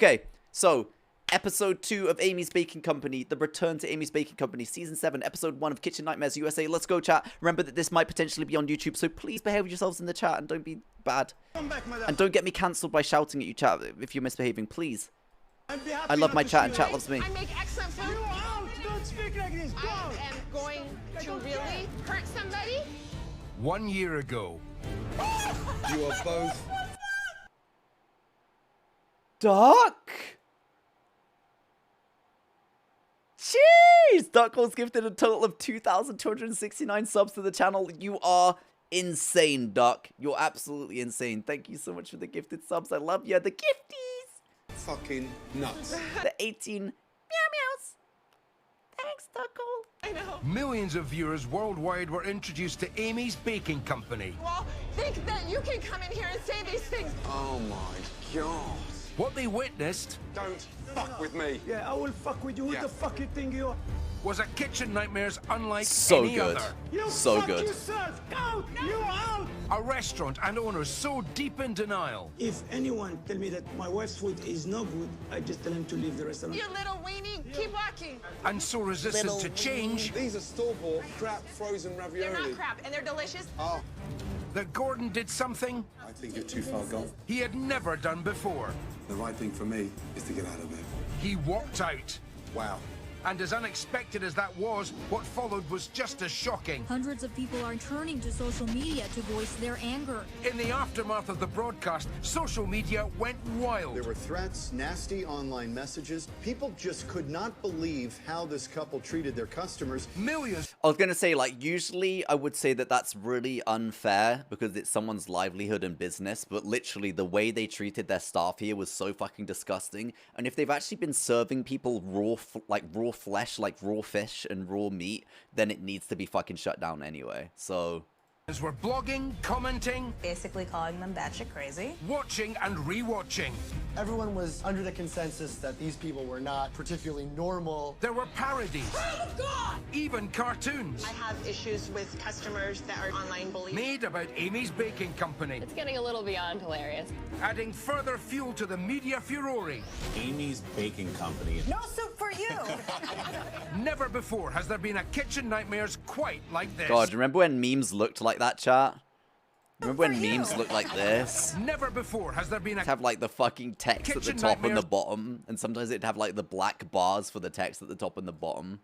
Okay, so episode 2 of Amy's Baking Company, the return to Amy's Baking Company, season 7, episode 1 of Kitchen Nightmares USA. Let's go, chat. Remember that this might potentially be on YouTube, so please behave yourselves in the chat and don't be bad. And don't get me cancelled by shouting at you, chat, if you're misbehaving, please. I love my chat and chat loves me. I make excellent food. You out! Don't speak like this. Go! I am going to really hurt somebody. 1 year ago. You are both... Duck! Jeez! Duck was gifted a total of 2,269 subs to the channel. You are insane, Duck. You're absolutely insane. Thank you so much for the gifted subs. I love you. The gifties! fucking nuts. The 18 meow meows. Thanks, Duckle. I know. Millions of viewers worldwide were introduced to Amy's Baking Company. Well, think that you can come in here and say these things. Oh my god. What they witnessed Don't fuck with me. Yeah, I will fuck with you. Who Yeah. the fuck you think you are? was a Kitchen Nightmares unlike So any good. other. You So fuck good. yourself. Out! You out! A restaurant and owners so deep in denial. If anyone tell me that my wife's food is no good, I just tell him to leave the restaurant. You little weenie, keep walking. And so resistant to change These are store-bought crap frozen ravioli. They're not crap, and they're delicious. Oh, that Gordon did something I think you're too far gone. he had never done before. The right thing for me is to get out of there. He walked out. Wow. And as unexpected as that was, what followed was just as shocking. Hundreds of people are turning to social media to voice their anger. In the aftermath of the broadcast, social media went wild. There were threats, nasty online messages. People just could not believe how this couple treated their customers. Millions I was gonna say, like, usually I would say that that's really unfair because it's someone's livelihood and business, but literally the way they treated their staff here was so fucking disgusting. And if they've actually been serving people raw flesh, like raw fish and raw meat, then it needs to be fucking shut down anyway. So were blogging, commenting, Basically calling them batshit crazy. watching and rewatching. Everyone was under the consensus that these people were not particularly normal. There were parodies, even cartoons, I have issues with customers that are online bullies. made about Amy's Baking Company, It's getting a little beyond hilarious. adding further fuel to the media furore. Amy's Baking Company. No soup for you! Never before has there been a Kitchen Nightmares quite like this. God, remember when memes looked like that, chat? Remember when memes looked like this? Never before has there been a Have like the fucking text at the Kitchen top and the Nightmares. bottom, and sometimes it'd have like the black bars for the text at the top and the bottom.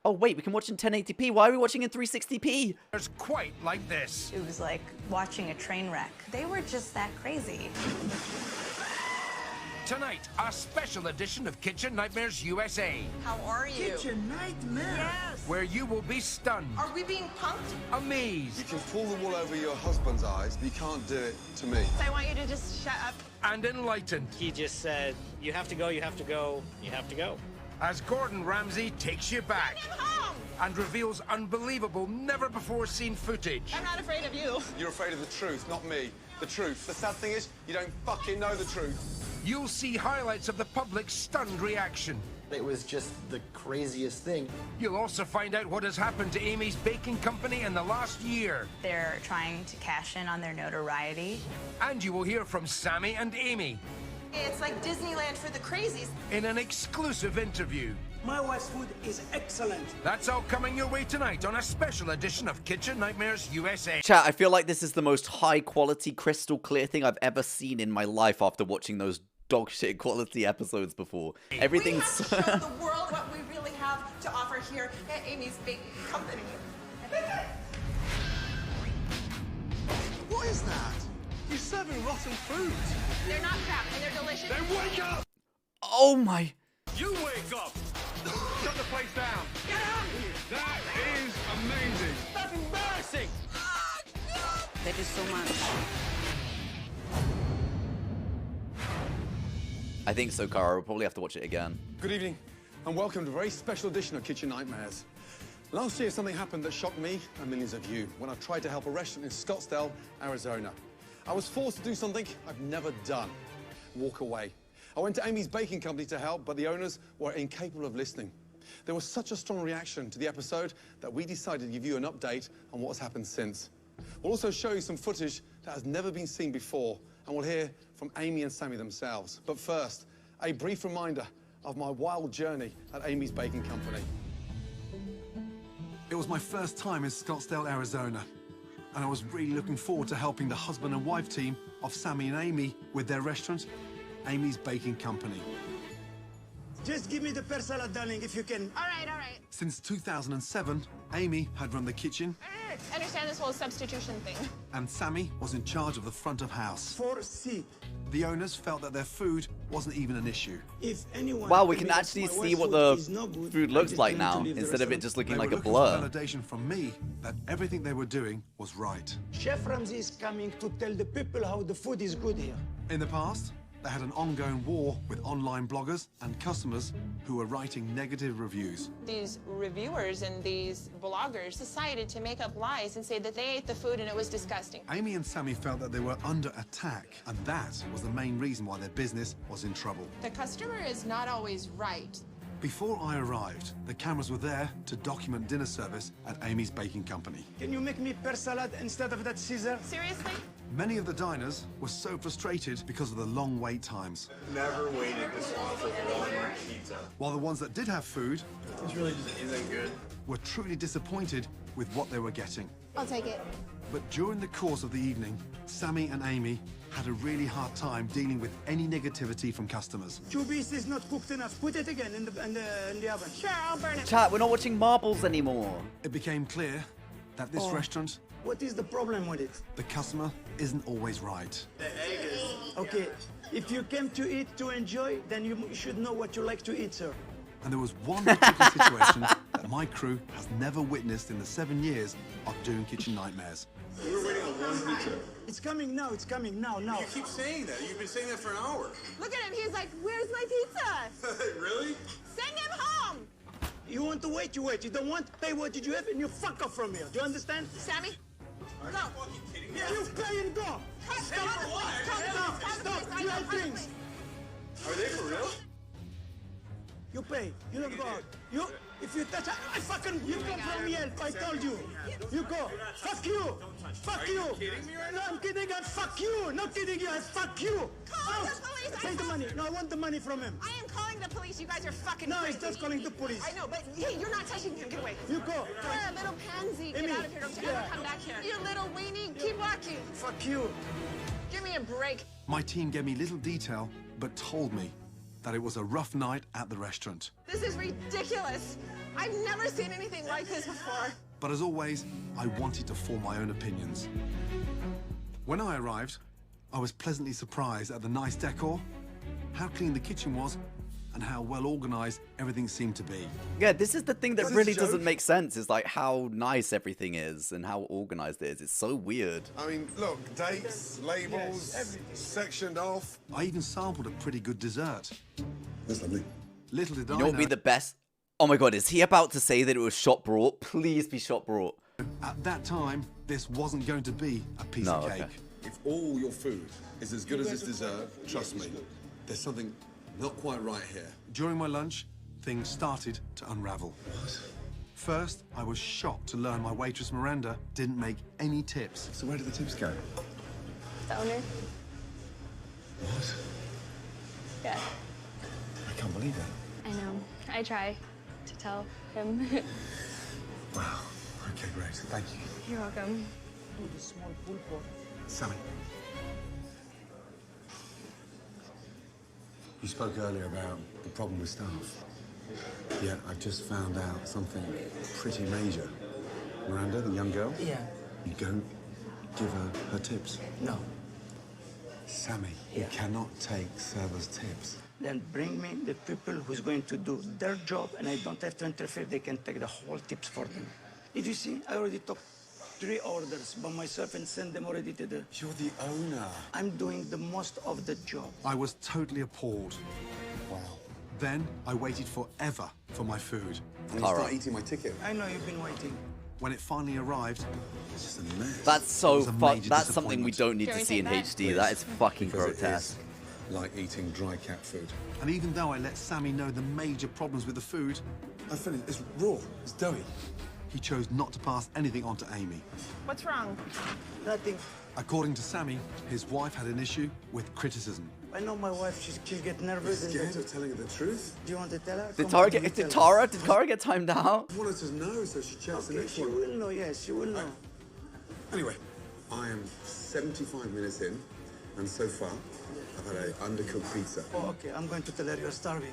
Oh wait, we can watch in 1080p. Why are we watching in 360p? quite like this. It was like watching a train wreck. They were just that crazy. Tonight, a special edition of Kitchen Nightmares USA, How are you? Kitchen nightmare. Yes. where you will be stunned, Are we being punked? amazed, You can pull the wool over your husband's eyes, but you can't do it to me. I want you to just shut up. and enlightened He just said, you have to go, you have to go, you have to go. as Gordon Ramsay takes you back I'm home. and reveals unbelievable, never-before-seen footage. I'm not afraid of you. You're afraid of the truth, not me. The truth. The sad thing is, you don't fucking know the truth. You'll see highlights of the public's stunned reaction. It was just the craziest thing. You'll also find out what has happened to Amy's Baking Company in the last year. They're trying to cash in on their notoriety. And you will hear from Sammy and Amy It's like Disneyland for the crazies. in an exclusive interview. My wife's food is excellent. That's all coming your way tonight on a special edition of Kitchen Nightmares USA. Chat, I feel like this is the most high quality, crystal clear thing I've ever seen in my life after watching those dog shit quality episodes before. Everything's... We have to show the world what we really have to offer here at Amy's Baking Company. What is that? You're serving rotten food. They're not crap, and they're delicious. Then wake up! Oh my... You wake up! Shut the place down. Get out! That is amazing. That's embarrassing. Thank you so much. I think so, Cara. We'll probably have to watch it again. Good evening, and welcome to a very special edition of Kitchen Nightmares. Last year, something happened that shocked me and millions of you when I tried to help a restaurant in Scottsdale, Arizona. I was forced to do something I've never done, walk away. I went to Amy's Baking Company to help, but the owners were incapable of listening. There was such a strong reaction to the episode that we decided to give you an update on what's happened since. We'll also show you some footage that has never been seen before and we'll hear from Amy and Sammy themselves. But first, a brief reminder of my wild journey at Amy's Baking Company. It was my first time in Scottsdale, Arizona, and I was really looking forward to helping the husband and wife team of Sammy and Amy with their restaurant, Amy's Baking Company. Just give me the pear salad, darling, if you can. All right, all right. Since 2007, Amy had run the kitchen, I understand this whole substitution thing. and Sammy was in charge of the front of house. 4C. The owners felt that their food wasn't even an issue. If anyone Wow, we tell can me that actually my see wife's what food the is no good, food I looks just like tell them now, to leave the instead of it restaurant. just looking They like were a looking blur. for validation from me that everything they were doing was right. Chef Ramsay is coming to tell the people how the food is good here. In the past, they had an ongoing war with online bloggers and customers who were writing negative reviews. These reviewers and these bloggers decided to make up lies and say that they ate the food and it was disgusting. Amy and Sammy felt that they were under attack, and that was the main reason why their business was in trouble. The customer is not always right. Before I arrived, the cameras were there to document dinner service at Amy's Baking Company. Can you make me pear salad instead of that Caesar? Seriously? Many of the diners were so frustrated because of the long wait times. Never waited this long for one pizza. While the ones that did have food This really just isn't good. were truly disappointed with what they were getting. I'll take it. But during the course of the evening, Sammy and Amy had a really hard time dealing with any negativity from customers. 2 beef is not cooked enough. Put it again in the oven. Sure, I'll burn it. Chat, we're not watching marbles anymore. It became clear that this restaurant, What is the problem with it? the customer isn't always right. The egg is... Okay, if you came to eat to enjoy, then you should know what you like to eat, sir. And there was one particular situation that my crew has never witnessed in the 7 years of doing Kitchen Nightmares. We were waiting on one pizza. It's coming now, now. You keep saying that. You've been saying that for an hour. Look at him. He's like, where's my pizza? Really? Send him home. You want to wait, you wait. You don't want, pay what did you have, and you fuck off from here. Do you understand? Sammy? Are No. you fucking kidding me? Yeah, you pay and go. Stop. You have things. Are they for real? You pay. You don't go out. You, if you touch, I fucking, you come from Yelp. I told you. You go. Fuck you. Fuck you. kidding me right No, I'm kidding. I fuck you. Not kidding you. I fuck you. Call the police. Pay the money. No, I want the money from him. I am calling the police. You guys are fucking No, crazy. he's just calling the police. I know, but hey, you're not touching him. Get away. You go. You're a little pansy. Get Amy, out of here. Don't you ever come back here. You little weenie. Keep walking. Fuck you. Give me a break. My team gave me little detail, but told me that it was a rough night at the restaurant. This is ridiculous. I've never seen anything like this before. But as always, I wanted to form my own opinions. When I arrived, I was pleasantly surprised at the nice decor, how clean the kitchen was, and how well organized everything seemed to be. Yeah, this is the thing that Is this really a joke? doesn't make sense, is like how nice everything is and how organized it is. It's so weird. I mean, look, dates, labels, sectioned off. I even sampled a pretty good dessert. That's lovely. Little did I You know what would be know, the best? Oh my god, is he about to say that it was shop brought? Please be shop brought. at that time, this wasn't going to be a piece No, of okay. cake. If all your food is as good as this dessert, trust me, there's something not quite right here. During my lunch, things started to unravel. First, I was shocked to learn my waitress Miranda didn't make any tips. So where did the tips go? The owner? What? Yeah, I can't believe it. I know. I try to tell him. Wow. Okay, great. Thank you. You're welcome. Sammy. You spoke earlier about the problem with staff. Yeah, I've just found out something pretty major. Miranda, the young girl? Yeah. You don't give her tips. No. Sammy, Yeah. you cannot take servers' tips. Then bring me the people who's going to do their job, and I don't have to interfere. They can take the whole tips for them. Did you see? I already took 3 orders by myself and sent them already to the... You're the owner. I'm doing the most of the job. I was totally appalled. Wow. Then I waited forever for my food. And you start eating my ticket. I know you've been waiting. When it finally arrived, It's just a mess. That's so was a fuck. major That's something we disappointment. don't need Can to we see in take that? HD. That is fucking Because it grotesque. is like eating dry cat food. and even though I let Sammy know the major problems with the food, I finished. It's raw. It's doughy. he chose not to pass anything on to Amy. What's wrong? Nothing. According to Sammy, his wife had an issue with criticism. I know my wife, she'll get nervous. Scared of telling her the truth? Do you want to tell her? Did Come on, did Cara get timed out? I wanted to know, so she checks the Okay, next she one. will know, yes, she will know. Anyway, I am 75 minutes in, and so far, I've had an undercooked pizza. Oh, okay, I'm going to tell her you're starving.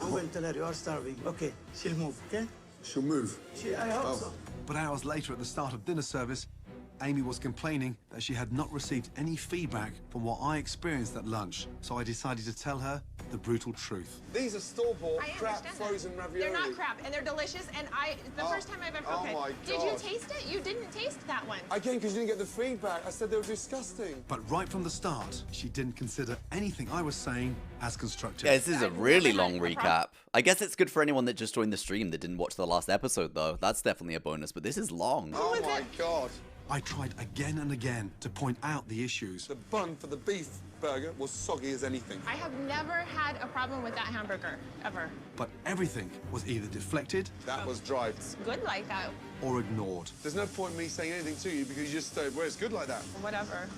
I'm going to tell her you are starving. Okay, she'll move, okay? She'll move. I hope so. But hours later at the start of dinner service, Amy was complaining that she had not received any feedback from what I experienced at lunch. So I decided to tell her the brutal truth. These are store-bought I crap understand frozen that. ravioli. They're not crap, and they're delicious, and the first time I've ever... Oh okay. my Did you God. taste it? You didn't taste that one. Again, because you didn't get the feedback. I said they were disgusting. But right from the start, she didn't consider anything I was saying as constructive. Yeah, this is a really long recap. I guess it's good for anyone that just joined the stream that didn't watch the last episode, though. That's definitely a bonus, but this is long. Oh my God. I tried again and again to point out the issues. The bun for the beef burger was soggy as anything. I have never had a problem with that hamburger, ever. But everything was either deflected That was dry. Good like that. or ignored. There's no point in me saying anything to you because you just well, it's good like that. Whatever.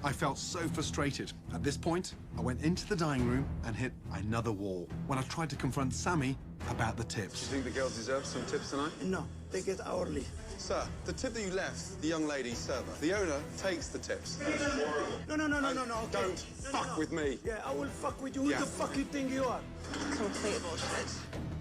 I felt so frustrated. At this point, I went into the dining room and hit another wall when I tried to confront Sammy about the Do you tips. think the girls deserve some tips tonight? No, they get hourly. Sir, the tip that you left the young lady server, the owner takes the tips. No, okay. Don't fuck with me. Yeah, I will fuck with you. Who the fuck you think you are? Complete bullshit.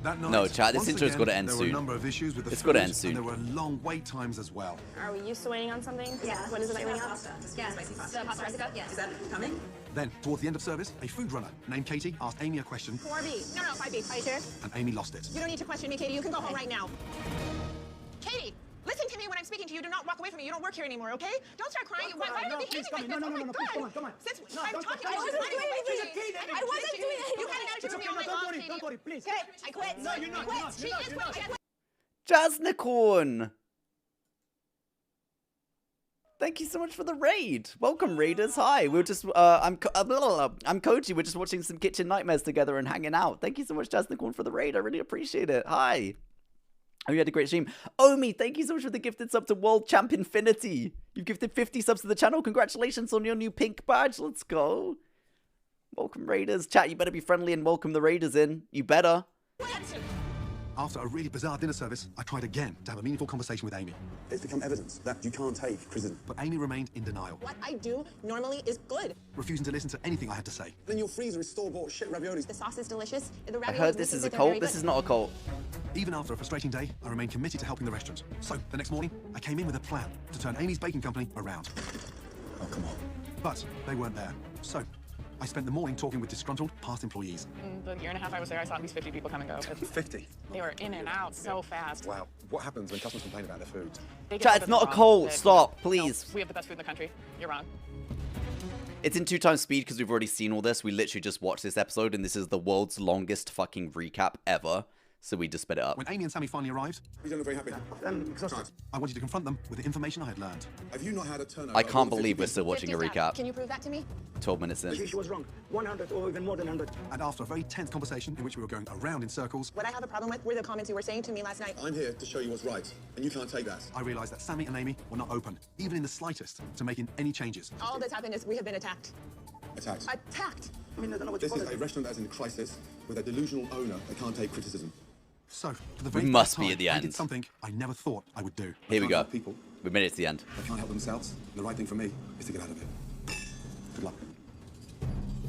That night, No, chat, this once intro's again, gotta end there soon. were a number of issues with the It's food, gotta end soon. and there were long wait times as well. Are we used to waiting on something? Yeah. What is it that you're waiting on? Pasta. Yes. Spicy pasta. The pasta recipe? Yes. Is that coming? Then, towards the end of service, a food runner named Katie asked Amy a question, 4B. No, 5B. Are you sure? and Amy lost it. You don't need to question me, Katie. You can go home right now. Katie, listen to me when I'm speaking to you. Do not walk away from me. You don't work here anymore, okay? Don't start crying. Why are you behaving like this? Oh my God. come on. Since No, I'm don't talking, touch I me. wasn't doing She's a anything. kid, I wasn't doing anything. You had an attitude with me all night long, Katie. Don't worry, please. Okay, I quit. No, you're not. Quit. She is quitting. Jasnicorn! Thank you so much for the raid. Welcome, raiders. Hi. We're just I'm Koji. We're just watching some Kitchen Nightmares together and hanging out. Thank you so much, Jasnicorn, for the raid. I really appreciate it. Hi. Oh, you had a great stream. Omi, thank you so much for the gifted sub to World Champ Infinity. You've gifted 50 subs to the channel. Congratulations on your new pink badge. Let's go. Welcome, raiders. Chat, you better be friendly and welcome the raiders in. You better. After a really bizarre dinner service, I tried again to have a meaningful conversation with Amy. It's become evidence that you can't take criticism. But Amy remained in denial, What I do normally is good. refusing to listen to anything I had to say. Then your freezer is store-bought shit raviolis. The sauce is delicious. The I raviolis, heard this is a cult. This is not a cult. Even after a frustrating day, I remained committed to helping the restaurant. So, the next morning, I came in with a plan to turn Amy's baking company around. Oh, come on. But they weren't there. So, I spent the morning talking with disgruntled past employees. The year and a half I was there, I saw at least 50 people come and go. 50? They were in and out so fast. Wow. What happens when customers complain about their food? They get Chat, all it's this not a wrong cult. that- Stop, please. No, we have the best food in the country. You're wrong. It's in 2x speed because we've already seen all this. We literally just watched this episode, and this is the world's longest fucking recap ever. So we just sped it up. When Amy and Sammy finally arrived, You don't look very happy. I'm exhausted. I wanted to confront them with the information I had learned. Have you not had a turnover? I of can't more than believe 50 we're still watching a 50 recap. Can you prove that to me? 12 minutes in. She was wrong. 100 or even more than 100. And after a very tense conversation in which we were going around in circles, What I have a problem with were the comments you were saying to me last night. I'm here to show you what's right, and you can't take that. I realized that Sammy and Amy were not open, even in the slightest, to making any changes. All that's happened is we have been attacked. Attacked. Attacked? I mean, I don't know what you This call is a it. restaurant that is in crisis with a delusional owner that can't take criticism. So, for the very We must first be time, at the I end. did something I never thought I would do. Here They we can't go. help people. We made it to the end. They can't help themselves. The right thing for me is to get out of it. Good luck.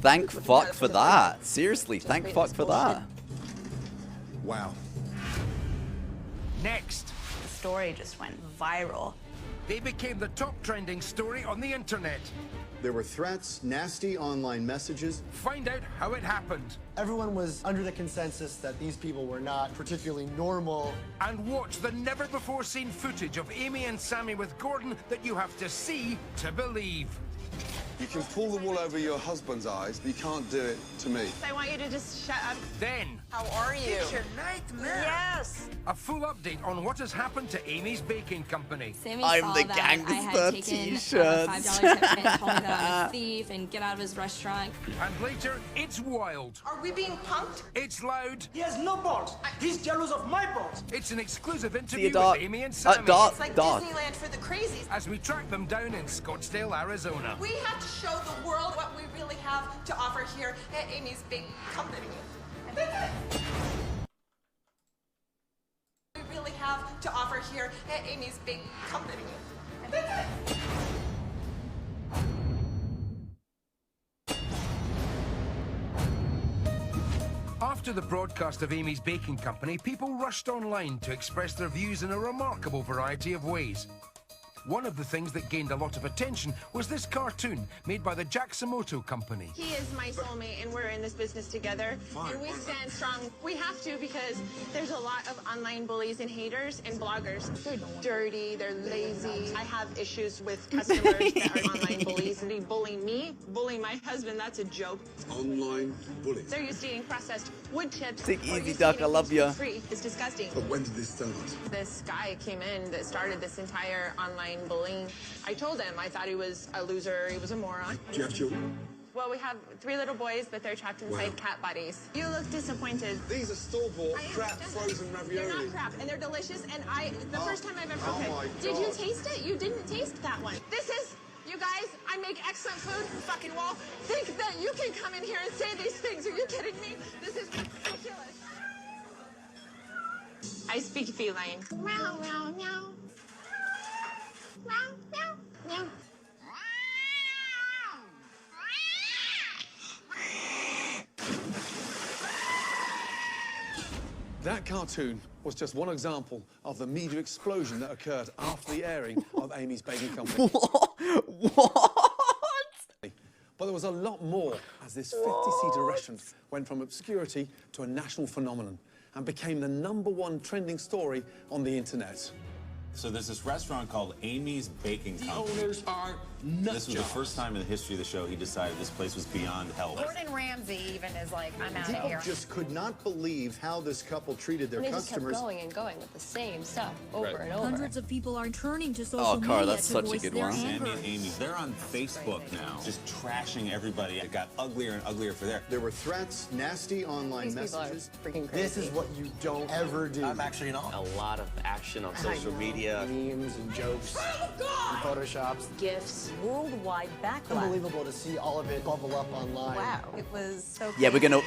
Thank fuck for that. Seriously, thank fuck for that. Wow. Next, The story just went viral. they became the top trending story on the internet. There were threats, nasty online messages. Find out how it happened. Everyone was under the consensus that these people were not particularly normal. And watch the never-before-seen footage of Amy and Sammy with Gordon that you have to see to believe. You can pull the wool over your husband's eyes, but you can't do it to me. I want you to just shut up. Then, How are you? It's your nightmare. Yes. a full update on what has happened to Amy's Baking Company. Sammy I'm saw the that I gangster had taken t-shirts. $5 tip and told me that I'm a thief and get out of his restaurant. And later, it's wild. Are we being punked? It's loud. He has no balls. He's jealous of my balls. It's an exclusive See interview a dart. with Amy and Sammy Dart. It's like Dart. Disneyland for the crazies. as we track them down in Scottsdale, Arizona. We have to show the world what we really have to offer here at Amy's Baking Company. We really have to offer here at Amy's Baking Company. After the broadcast of Amy's Baking Company, people rushed online to express their views in a remarkable variety of ways. One of the things that gained a lot of attention was this cartoon made by the Cameltoe Company. He is my soulmate, and we're in this business together. And we stand strong. We have to, because there's a lot of online bullies and haters and bloggers. They're dirty, they're lazy. I have issues with customers that are online bullies. And they bully me, bully my husband. That's a joke. Online bullies. They're used to eating processed wood chips. Take or easy, used to Doc, eating I love things ya. free. It's disgusting. But when did this start? This guy came in that started this entire online bullying. I told him I thought he was a loser, he was a moron. Do you have children? Well, we have 3 little boys, but they're trapped inside cat bodies. You look disappointed. These are store-bought crap frozen ravioli. They're not crap, and they're delicious, and the first time I've ever oh my Did you God. taste it? You didn't taste that one. This is, you guys, I make excellent food. Fucking wall. Think that you can come in here and say these things. Are you kidding me? This is ridiculous. I speak feline. Meow, meow, meow. Meow, meow, meow. That cartoon was just one example of the media explosion that occurred after the airing of Amy's Baking Company. What? But there was a lot more as this 50-seater restaurant went from obscurity to a national phenomenon and became the #1 trending story on the internet. So there's this restaurant called Amy's Baking Company. Owners are nut This was the first time in the history of the show he decided this place was beyond help. Gordon Ramsay even is like, I'm out of People here. just could not believe how this couple treated their And they just kept customers. going and going with the same stuff over Right. and over. Hundreds of people are turning to social Oh, Cara, media that's to such a voice good their one. Sammy anger. and Amy, they're on Facebook now, just trashing everybody. It got uglier and uglier for there. There were threats, nasty online These people are messages. freaking crazy. This is what you don't ever do. I'm actually not. A lot of action on social media. Memes and jokes and photoshops. Gifts, worldwide backlash. Unbelievable to see all of it bubble up online. Wow, it was so Yeah, crazy.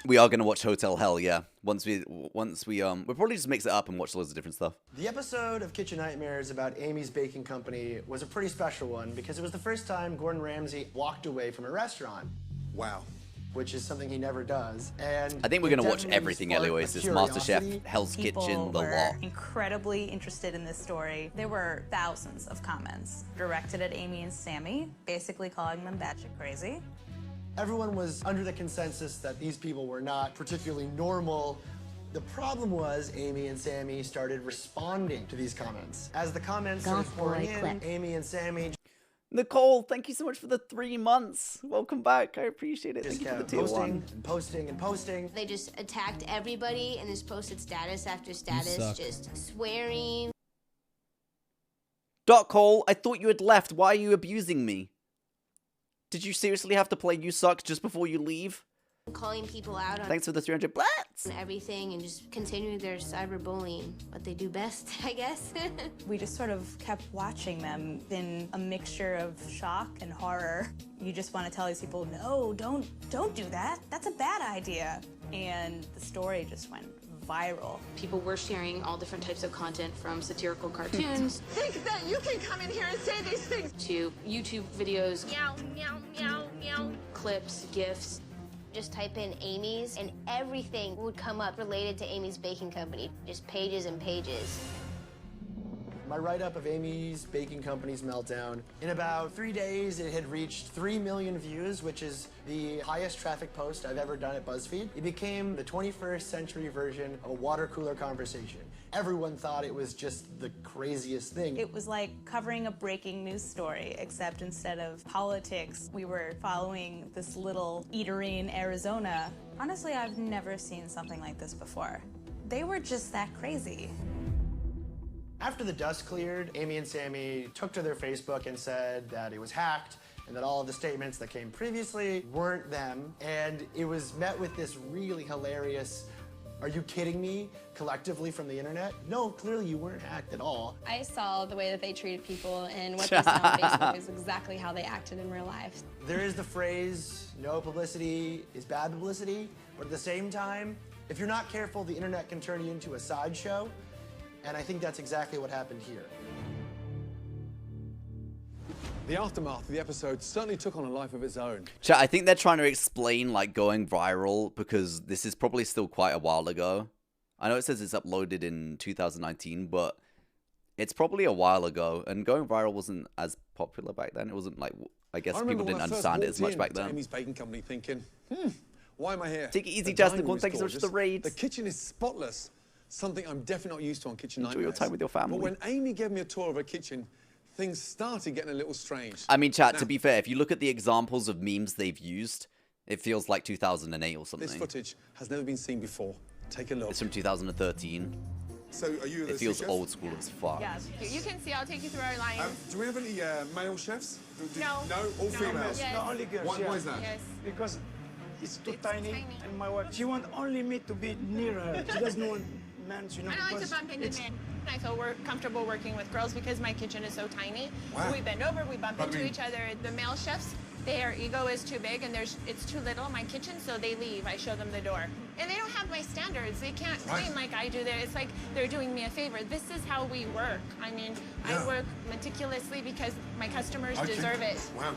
we are gonna watch Hotel Hell. Yeah, once we we'll probably just mix it up and watch loads of different stuff. The episode of Kitchen Nightmares about Amy's Baking Company was a pretty special one because it was the first time Gordon Ramsay walked away from a restaurant. Wow. Which is something he never does. And I think we're it gonna watch definitely everything sparked anyways. a This MasterChef, curiosity. Hell's People Kitchen, the were lot. incredibly interested in this story. There were thousands of comments directed at Amy and Sammy, basically calling them batshit crazy. Everyone was under the consensus that these people were not particularly normal. The problem was Amy and Sammy started responding to these comments. As the comments started pouring in, Amy and Sammy Nicole, thank you so much for the 3 months. Welcome back. I appreciate it. just Thank you for the kept tier posting 1. and posting and posting. They just attacked everybody and just posted status after status, suck. just swearing. Doc Cole, I thought you had left. Why are you abusing me? Did you seriously have to play You Suck just before you leave? Calling people out on Thanks for the 300 blats. everything and just continuing their cyberbullying, what they do best, I guess. We just sort of kept watching them in a mixture of shock and horror. You just want to tell these people, no, don't do that. That's a bad idea. And the story just went viral. People were sharing all different types of content, from satirical cartoons Think that you can come in here and say these things. to YouTube videos, Meow, meow, meow, meow. clips, GIFs. Just type in Amy's and everything would come up related to Amy's Baking Company. Just pages and pages. my write-up of Amy's Baking Company's meltdown. In about 3 days, it had reached 3 million views, which is the highest traffic post I've ever done at BuzzFeed. It became the 21st century version of a water cooler conversation. Everyone thought it was just the craziest thing. It was like covering a breaking news story, except instead of politics, we were following this little eatery in Arizona. Honestly, I've never seen something like this before. They were just that crazy. After the dust cleared, Amy and Sammy took to their Facebook and said that it was hacked and that all of the statements that came previously weren't them. And it was met with this really hilarious, "Are you kidding me?" collectively from the internet. No, clearly you weren't hacked at all. I saw the way that they treated people, and what they said on Facebook is exactly how they acted in real life. There is the phrase, no publicity is bad publicity, but at the same time, if you're not careful, the internet can turn you into a sideshow, and I think that's exactly what happened here. The aftermath of the episode certainly took on a life of its own. Chat, I think they're trying to explain, like, going viral, because this is probably still quite a while ago. I know it says it's uploaded in 2019, but it's probably a while ago, and going viral wasn't as popular back then. It wasn't, like, I guess people didn't understand it as much back then. Amy's Baking Company thinking, why am I here? Take it easy, The Justin. dining room is Thank you so much for the gorgeous. raid. The kitchen is spotless. Something I'm definitely not used to on Kitchen Enjoy Nightmares. your time with your family. But when Amy gave me a tour of her kitchen, things started getting a little strange. I mean, chat, Now, to be fair, if you look at the examples of memes they've used, it feels like 2008 or something. this footage has never been seen before. Take a look. It's from 2013. So, are you the It feels sous chef? old school as fuck. Yeah, you can see. I'll take you through our lines. Do we have any male chefs? No. No, all females. Yes. No, only girls. Why is that? Yes. Because it's too tiny, and my wife, she wants only me to be near her. She doesn't want men, you know. I don't like because to bump into it's- men. I feel comfortable working with girls because my kitchen is so tiny. Wow. We bend over, we bump But I into mean- each other. The male chefs, their ego is too big and it's too little in my kitchen, so they leave. I show them the door. And they don't have my standards. They can't clean like I do. It's like they're doing me a favor. This is how we work. I mean, Yeah. I work meticulously because my customers Okay. deserve it. Wow.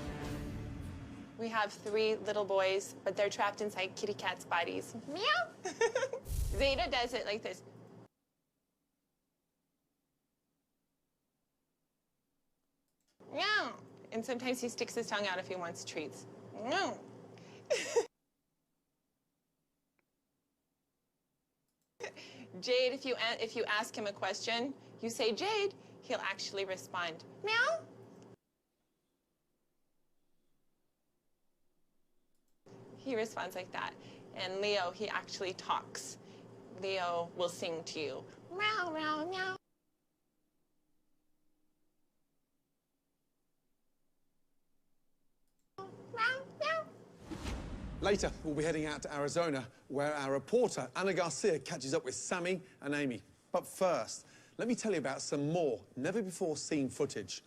We have 3 little boys, but they're trapped inside kitty cats' bodies. Meow! Zeta does it like this. Meow! And sometimes he sticks his tongue out if he wants treats. Meow! Jade, if you ask him a question, you say Jade, he'll actually respond. Meow! He responds like that. And Leo, he actually talks. Leo will sing to you. Meow, meow, meow. Meow, meow. Later, we'll be heading out to Arizona, where our reporter, Anna Garcia, catches up with Sammy and Amy. But first, let me tell you about some more never-before-seen footage.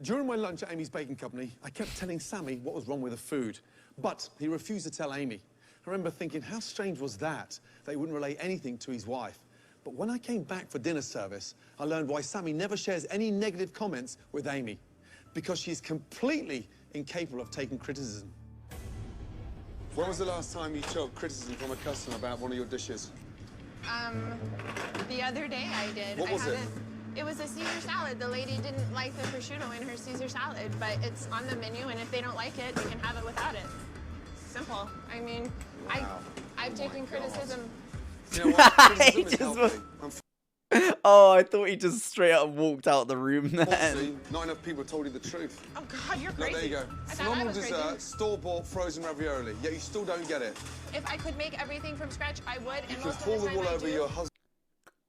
During my lunch at Amy's Baking Company, I kept telling Sammy what was wrong with the food, but he refused to tell Amy. I remember thinking, how strange was that he wouldn't relay anything to his wife. But when I came back for dinner service, I learned why Sammy never shares any negative comments with Amy, because she's completely incapable of taking criticism. When was the last time you took criticism from a customer about one of your dishes? The other day I did. What was it? It was a Caesar salad. The lady didn't like the prosciutto in her Caesar salad, but it's on the menu, and if they don't like it, they can have it without it. Simple. I mean, I've taken criticism. You know what? Criticism is just healthy. Oh, I thought he just straight up walked out the room then. Unfortunately, not enough people told you the truth. Oh God, you're No, crazy. there you go. I thought I Phenomenal was crazy. dessert, store-bought frozen ravioli, yet you still don't get it. If I could make everything from scratch, I would. You And can most of pull the the time wool I over do. your husband.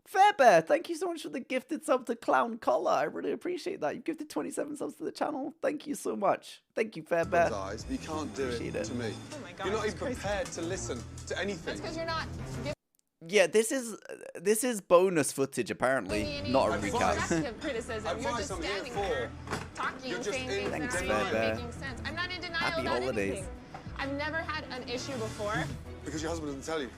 Fairbear, thank you so much for the gifted sub to Clown Collar. I really appreciate that. You've gifted 27 subs to the channel. Thank you so much. Thank you, Fairbear. Eyes, but you can't do it to me. Oh my God, You're not that's even prepared to listen to anything. That's because you're not. Yeah, this is bonus footage apparently, not a recap. Constructive criticism. You're Advice just I'm here standing for. there, talking, You're just saying in things Thanks, that are not Fairbear. making sense. I'm not in denial Happy about holidays. anything. I've never had an issue before. Because your husband doesn't tell you.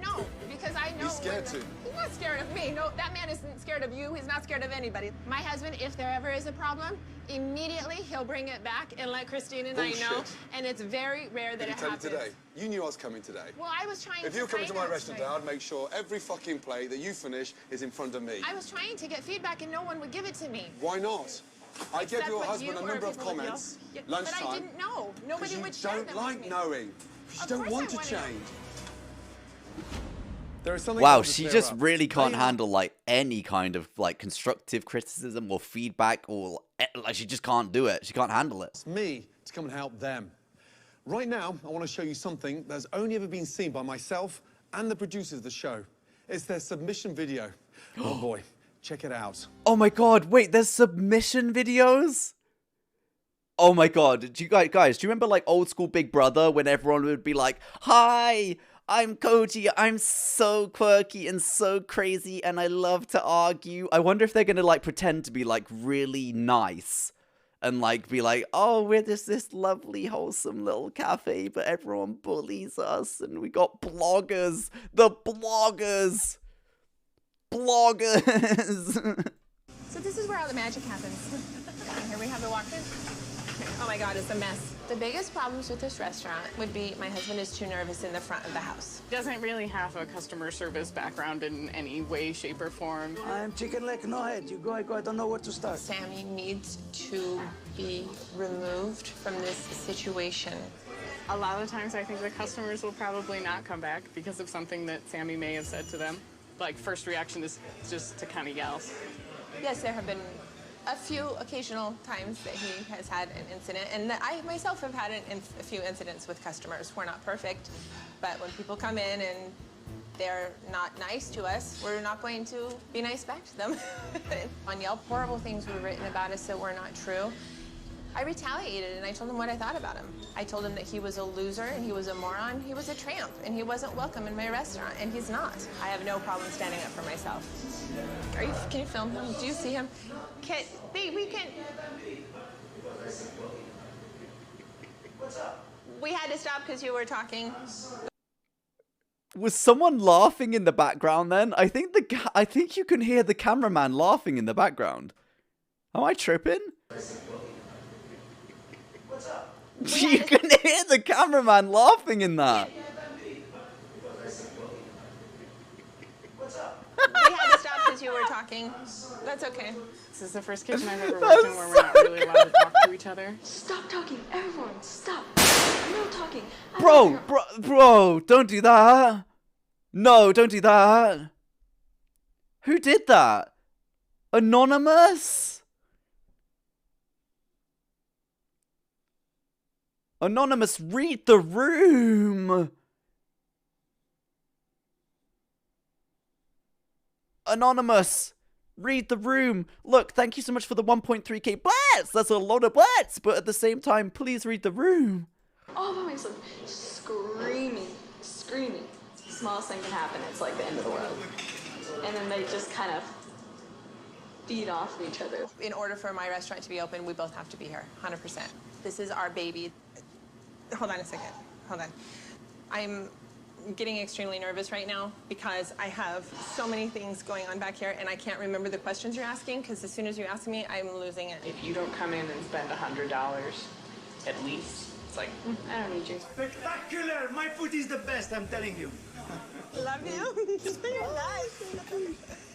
No, because I know. He's scared too. He's not scared of me. No, that man isn't scared of you. He's not scared of anybody. My husband, if there ever is a problem, immediately he'll bring it back and let Christine and I know. And it's very rare that Did he it tell happens. you today? You knew I was coming today. Well, I was trying If to you were coming to my find out restaurant today, I'd make sure every fucking plate that you finish is in front of me. I was trying to get feedback and no one would give it to me. Why not? I gave Except your with husband you a or number of people with you. comments Yeah, lunchtime. But I didn't know. Nobody would share don't them like with me. knowing. You don't want to change. There is something Wow, else to she clear just up. really can't handle like any kind of like constructive criticism or feedback or like she just can't do it. She can't handle it. It's me to come and help them. Right now, I want to show you something that's only ever been seen by myself and the producers of the show. It's their submission video. Oh boy, check it out. Oh my god, wait, there's submission videos? Oh my god, do you guys, do you remember like old school Big Brother when everyone would be like, "Hi, I'm Koji, I'm so quirky and so crazy and I love to argue." I wonder if they're gonna like pretend to be like really nice and like be like, "Oh, we're just this lovely wholesome little cafe, but everyone bullies us and we got bloggers, the bloggers. So this is where all the magic happens. Here we have the walkthrough. Oh my God, it's a mess. The biggest problems with this restaurant would be my husband is too nervous in the front of the house. Doesn't really have a customer service background in any way, shape, or form. I'm chicken leg, no head. You go, I go, I don't know where to start. Sammy needs to be removed from this situation. A lot of times I think the customers will probably not come back because of something that Sammy may have said to them. Like, first reaction is just to kind of yell. Yes, there have been a few occasional times that he has had an incident, and that I myself have had a few incidents with customers. We're not perfect, but when people come in and they're not nice to us, we're not going to be nice back to them. On Yelp, horrible things were written about us that were not true. I retaliated and I told him what I thought about him. I told him that he was a loser and he was a moron, he was a tramp, and he wasn't welcome in my restaurant, and he's not. I have no problem standing up for myself. Can you film him? Do you see him? We had to stop because you were talking. Was someone laughing in the background then? I think you can hear the cameraman laughing in the background. Am I tripping? You can hear the cameraman laughing in that. We had to stop because you were talking. That's okay. This is the first kitchen I've ever worked in where we're not really allowed to talk to each other. Stop talking, everyone, stop. No talking. Bro, don't do that. No, don't do that. Who did that? Anonymous? Anonymous, read the room. Anonymous, read the room. Look, thank you so much for the 1.3k blats. That's a lot of blats, but at the same time, please read the room. All by myself, screaming. Smallest thing can happen, it's like the end of the world. And then they just kind of feed off of each other. In order for my restaurant to be open, we both have to be here, 100%. This is our baby. Hold on a second. Hold on. I'm getting extremely nervous right now because I have so many things going on back here and I can't remember the questions you're asking because as soon as you ask me, I'm losing it. If you don't come in and spend $100 at least, it's like, I don't need you. Spectacular! My food is the best, I'm telling you. Love you. You're nice.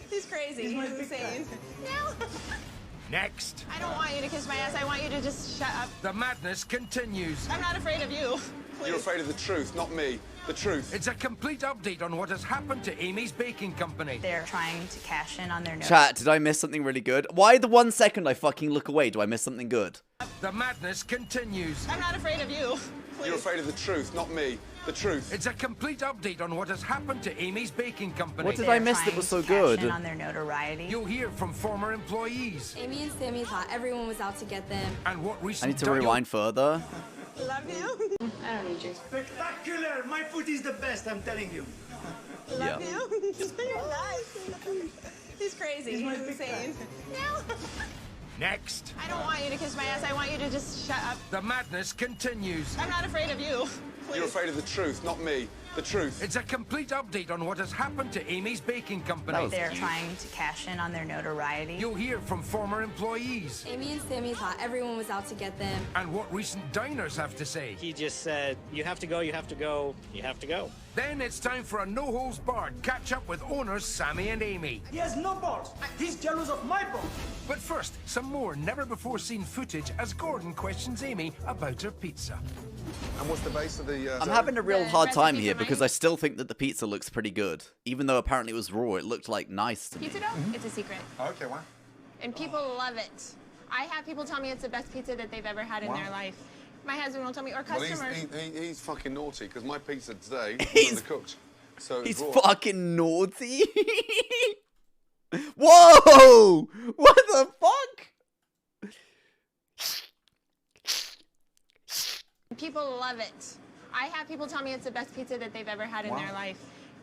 He's crazy. He's insane. No. Next. I don't want you to kiss my ass. I want you to just shut up. The madness continues. I'm not afraid of you. Please. You're afraid of the truth, not me. The truth. It's a complete update on what has happened to Amy's Baking Company. They're trying to cash in on their notes. Chat, did I miss something really good? Why the 1 second I fucking look away? Do I miss something good? The madness continues. I'm not afraid of you. Please. You're afraid of the truth, not me. The truth. It's a complete update on what has happened to Amy's Baking Company. What did I miss that was so good? On their notoriety. You'll hear from former employees. Amy and Sammy thought everyone was out to get them. And what recent I need to rewind further. Love you. I don't need you. Spectacular! My food is the best, I'm telling you. Love you. You're nice. He's crazy. He's insane. No. Next. I don't want you to kiss my ass. I want you to just shut up. The madness continues. I'm not afraid of you. You're afraid of the truth, not me. The truth. It's a complete update on what has happened to Amy's Baking Company. They're trying to cash in on their notoriety. You'll hear from former employees. Amy and Sammy thought everyone was out to get them. And what recent diners have to say. He just said, you have to go, you have to go, you have to go. Then it's time for a no-holds-barred catch-up with owners Sammy and Amy. He has no balls. He's jealous of my balls. But first, some more never-before-seen footage as Gordon questions Amy about her pizza. And what's the base of the... I'm having a real hard time here because I still think that the pizza looks pretty good. Even though apparently it was raw, it looked like nice to me. Pizza dough? It's a secret. Okay, why? And people love it. I have people tell me it's the best pizza that they've ever had in their life. My husband will tell me, or customers. Well, he's fucking naughty, because my pizza today He's- was undercooked. So He's raw. fucking naughty. Whoa! What the fuck? People love it. I have people tell me it's the best pizza that they've ever had in their life.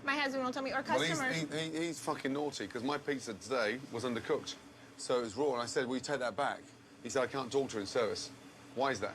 My husband will tell me, or Well, customers. he's fucking naughty, because my pizza today was undercooked. So it was raw, and I said, will you take that back? He said, I can't talk to her in service. Why is that?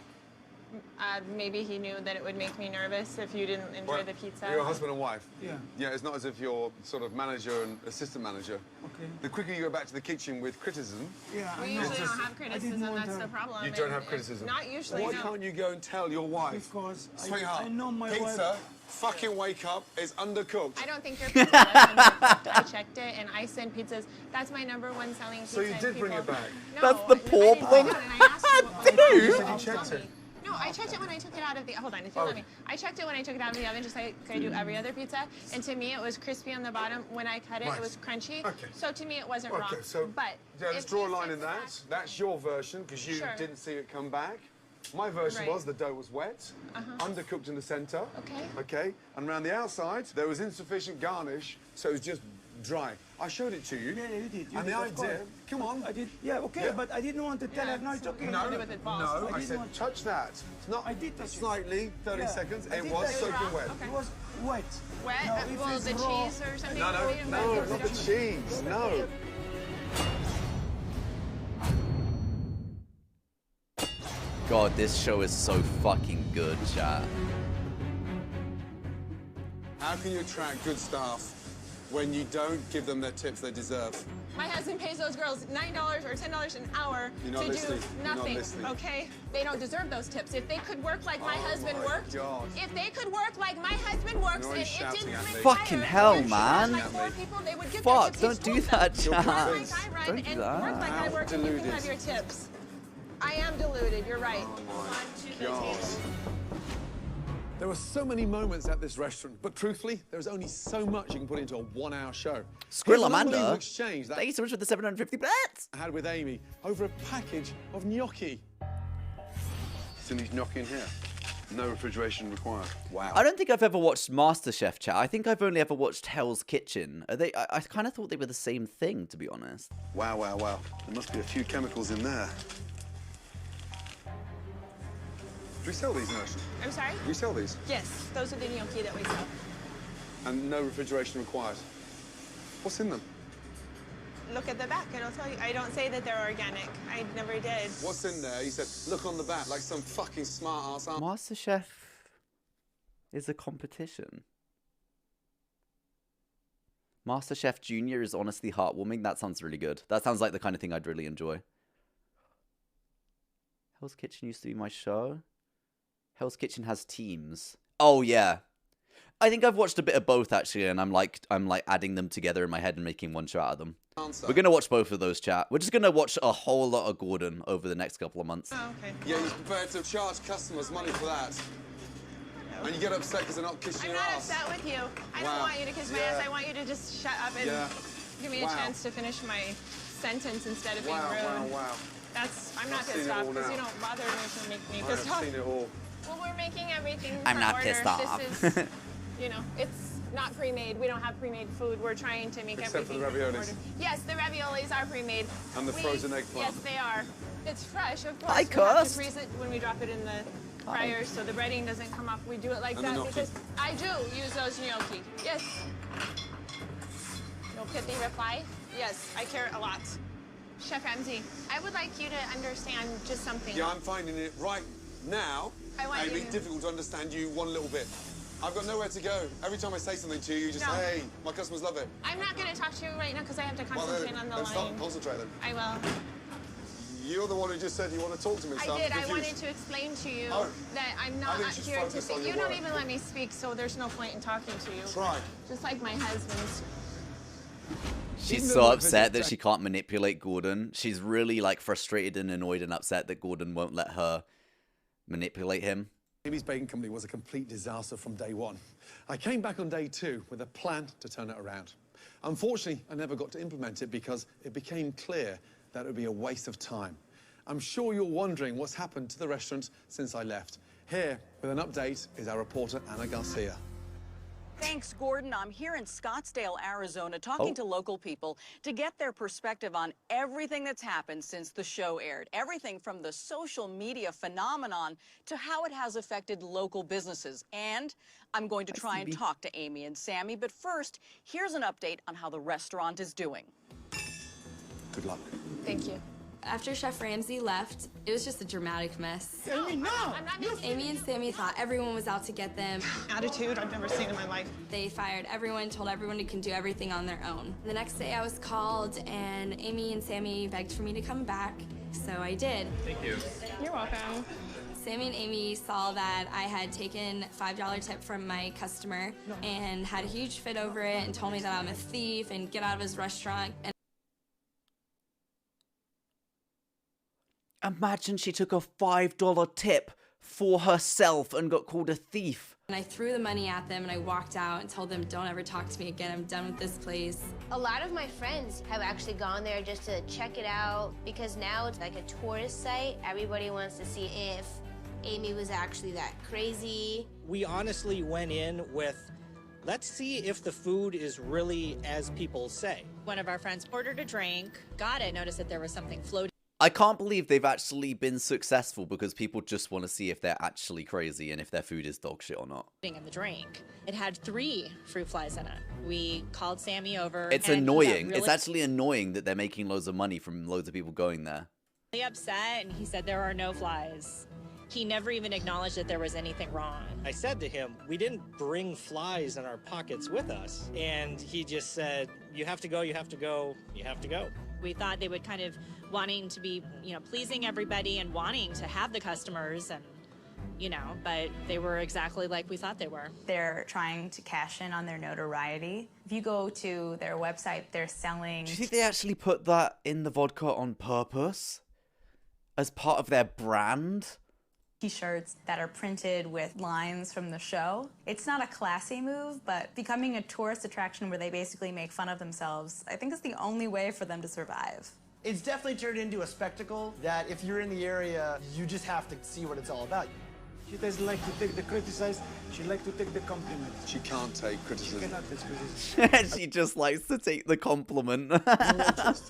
Maybe he knew that it would make me nervous if you didn't enjoy the pizza. You're a husband and wife? Yeah. Yeah, it's not as if you're sort of manager and assistant manager. Okay. The quicker you go back to the kitchen with criticism... Yeah, we usually don't have criticism, that's the problem. You don't have criticism? Not usually, Why no. can't you go and tell your wife? Because Sweetheart, I know my pizza, wife... fucking wake up, is undercooked. I don't think your pizza was undercooked. I checked it, and I send pizzas. That's my #1 selling pizza. So you and did bring people- it back? No, That's the problem. You said you checked it. No, I checked it when I took it out of the. Hold on, if you let me. I checked it when I took it out of the oven, just like I do every other pizza. And to me, it was crispy on the bottom. When I cut it, Right. it was crunchy. Okay. So to me, it wasn't raw. Okay, so but yeah, let's if draw a he line said in that. That's your version, because you Sure. didn't see it come back. My version Right. was the dough was wet, undercooked in the centre. Okay. Okay, and around the outside, there was insufficient garnish, so it was just dry. I showed it to you. Yeah, you did. And the idea, come on. I did. Yeah, okay, Yeah. but I didn't want to tell her. No, it's okay. No, do with it balls. no, I didn't said want- touch that. It's not I did touch it. slightly, 30 Yeah, seconds. I It did was touch it. soaking wet. Okay. It was wet. Wet? No, if Well, it's the raw- cheese or something? No, not the cheese. No. God, this show is so fucking good, chat. How can you attract good staff when you don't give them their tips they deserve? My husband pays those girls $9 or $10 an hour You're not to listening. do You're not nothing. listening. Okay? They don't deserve those tips. If they could work like my husband my worked, God. if they could work like my husband works, You're and it shouting didn't at me. require Fucking hell, more man. like 4 people, they would get Fuck, their tips. don't He's do told that, them. chat. Run like I run Don't do and that. work like I work, and you can Deluded. have your tips. I am deluded. You're right. God. There were so many moments at this restaurant, but truthfully, there's only so much you can put into a 1-hour show. Here's Skrill an unbelievable Amanda. exchange that Thank you so much for the 750 bits. I had with Amy over a package of gnocchi. Still need gnocchi in here. No refrigeration required. Wow. I don't think I've ever watched MasterChef, chat. I think I've only ever watched Hell's Kitchen. Are they? I kind of thought they were the same thing, to be honest. Wow, wow, wow. There must be a few chemicals in there. Do we sell these, Nurse? I'm sorry? Do we sell these? Yes, those are the gnocchi that we sell. And no refrigeration required. What's in them? Look at the back. It'll tell you. I don't say that they're organic. I never did. What's in there? He said, look on the back, like some fucking smart ass. MasterChef is a competition. MasterChef Junior is honestly heartwarming. That sounds really good. That sounds like the kind of thing I'd really enjoy. Hell's Kitchen used to be my show. Hell's Kitchen has teams. Oh yeah. I think I've watched a bit of both actually, and I'm like adding them together in my head and making one show out of them. We're gonna watch both of those, chat. We're just gonna watch a whole lot of Gordon over the next couple of months. Oh, okay. Yeah, he's prepared to charge customers money for that. And you get upset because they're not kissing I'm your not ass. upset with you. I don't Wow. want you to kiss my Yeah. ass. I want you to just shut up and Yeah. give me a Wow. chance to finish my sentence instead of being Wow, rude. wow, wow. I'm not I've seen pissed it off all because now. you don't bother me to make me I pissed have off. seen it all. Well, we're making everything I'm for not order. pissed off. This is, you know, it's not pre-made. We don't have pre-made food. We're trying to make Except for the everything raviolis. order. Yes, the raviolis are pre-made. And the frozen eggplant. Yes, they are. It's fresh, of course. I We have to cursed. freeze it when we drop it in the fryer so the breading doesn't come off. We do it like And the that gnocchi. because I do use those gnocchi. Yes. No pithy reply? Yes, I care a lot. Chef Ramsay, I would like you to understand just something. Yeah, I'm finding it right now want Amy, difficult to understand you one little bit. I've got nowhere to go. Every time I say something to you, you just No. say, hey, my customers love it. I'm not going to talk to you right now because I have to concentrate on the then line. stop, concentrate then. I will. You're the one who just said you want to talk to me, so I did. I'm I confused. wanted to explain to you that I'm I not think you should here to focus on speak. your You don't work. even let me speak, so there's no point in talking to you. Try. Just like my husband's. She's so upset that she can't manipulate Gordon. She's really like frustrated and annoyed and upset that Gordon won't let her manipulate him. Amy's Baking Company was a complete disaster from day one. I came back on day 2 with a plan to turn it around. Unfortunately, I never got to implement it because it became clear that it would be a waste of time. I'm sure you're wondering what's happened to the restaurant since I left. Here, with an update, is our reporter, Ana Garcia. Thanks, Gordon. I'm here in Scottsdale, Arizona, talking to local people to get their perspective on everything that's happened since the show aired. Everything from the social media phenomenon to how it has affected local businesses. And I'm going to try and talk to Amy and Sammy. But first, here's an update on how the restaurant is doing. Good luck. Thank you. After Chef Ramsay left, it was just a dramatic mess. Amy, no! Amy and Sammy thought everyone was out to get them. Attitude I've never seen in my life. They fired everyone, told everyone they can do everything on their own. The next day I was called and Amy and Sammy begged for me to come back, so I did. Thank you. You're welcome. Sammy and Amy saw that I had taken a $5 tip from my customer and had a huge fit over it and told me that I'm a thief and get out of his restaurant. And Imagine she took a $5 tip for herself and got called a thief. I threw the money at them and I walked out and told them, don't ever talk to me again. I'm done with this place. A lot of my friends have actually gone there just to check it out because now it's like a tourist site. Everybody wants to see if Amy was actually that crazy. We honestly went in with, let's see if the food is really as people say. One of our friends ordered a drink, got it, noticed that there was something floating I can't believe they've actually been successful because people just want to see if they're actually crazy and if their food is dog shit or not. in the drink. It had 3 fruit flies in it. We called Sammy over. It's and he got annoying. really It's actually annoying that they're making loads of money from loads of people going there. upset, and he said there are no flies. He never even acknowledged that there was anything wrong. I said to him, we didn't bring flies in our pockets with us. And he just said, you have to go, you have to go, you have to go. We thought they would kind of wanting to be, pleasing everybody and wanting to have the customers and, but they were exactly like we thought they were. They're trying to cash in on their notoriety. If you go to their website, they're selling... Do you think they actually put that in the vodka on purpose? As part of their brand? T-shirts that are printed with lines from the show. It's not a classy move, but becoming a tourist attraction where they basically make fun of themselves, I think is the only way for them to survive. It's definitely turned into a spectacle that if you're in the area, you just have to see what it's all about. She doesn't like to take the criticize, she likes to take the compliment. She can't take criticism. She cannot take criticism. She just likes to take the compliment.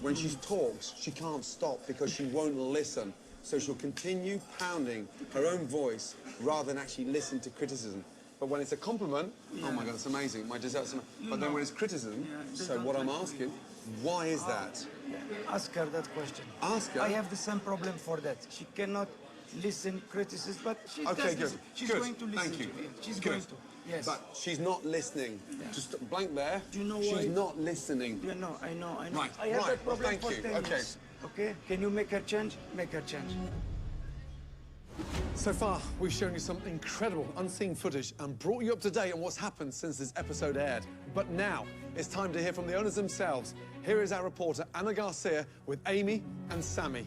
When she talks, she can't stop because she won't listen. So she'll continue pounding her own voice rather than actually listen to criticism. But when it's a compliment, oh my God, it's amazing. My dessert's amazing. But then when it's criticism, so what I'm asking, why is that? Ask her that question. Ask her? I have the same problem for that. She cannot listen criticism, but she Okay, does good. listen. She's Good. going to listen Thank you. to it. She's Good. going to. Yes. But she's not listening. Just blank there. Do you know she's why? not listening. Yeah, no, I know. Right, I have that problem thank for you. 10 Okay. years. Okay? Can you make her change? Make her change. So far, we've shown you some incredible unseen footage and brought you up to date on what's happened since this episode aired. But now, it's time to hear from the owners themselves. Here is our reporter, Ana Garcia, with Amy and Sammy.